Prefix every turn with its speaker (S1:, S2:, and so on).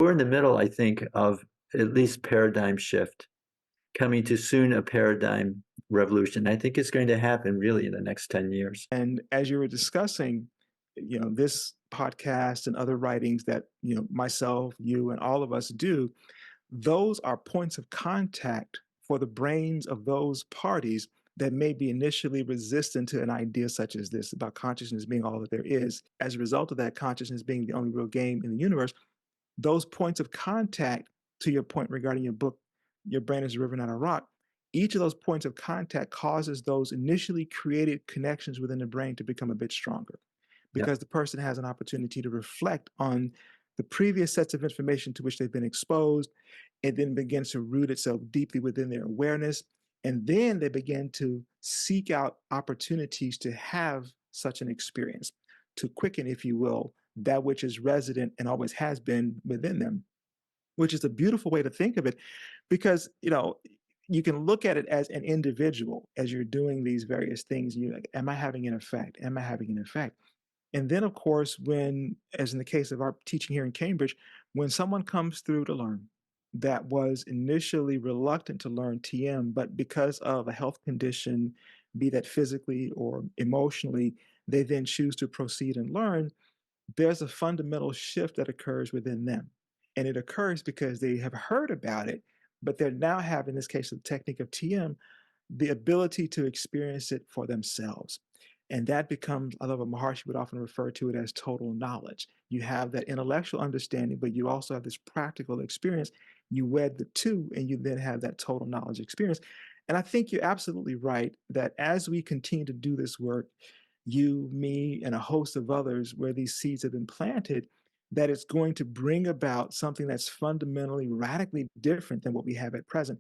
S1: we're in the middle, I think, of at least paradigm shift, coming to soon a paradigm revolution. I think it's going to happen really in the next 10 years.
S2: And as you were discussing, this podcast and other writings that, myself, you, and all of us do, those are points of contact for the brains of those parties that may be initially resistant to an idea such as this about consciousness being all that there is. As a result of that consciousness being the only real game in the universe, those points of contact, to your point regarding your book, Your Brain is a River, Not a Rock, each of those points of contact causes those initially created connections within the brain to become a bit stronger
S1: Yep.
S2: because the person has an opportunity to reflect on the previous sets of information to which they've been exposed. It then begins to root itself deeply within their awareness. And then they begin to seek out opportunities to have such an experience, to quicken, if you will, that which is resident and always has been within them, which is a beautiful way to think of it because, you can look at it as an individual as you're doing these various things. You're like, am I having an effect? Am I having an effect? And then, of course, when, as in the case of our teaching here in Cambridge, when someone comes through to learn that was initially reluctant to learn TM, but because of a health condition, be that physically or emotionally, they then choose to proceed and learn, there's a fundamental shift that occurs within them. And it occurs because they have heard about it, but they're now having, in this case, the technique of TM, the ability to experience it for themselves. And that becomes, I love what Maharshi would often refer to it as total knowledge. You have that intellectual understanding, but you also have this practical experience. You wed the two, and you then have that total knowledge experience. And I think you're absolutely right that as we continue to do this work, you, me, and a host of others, where these seeds have been planted, that it's going to bring about something that's fundamentally, radically different than what we have at present.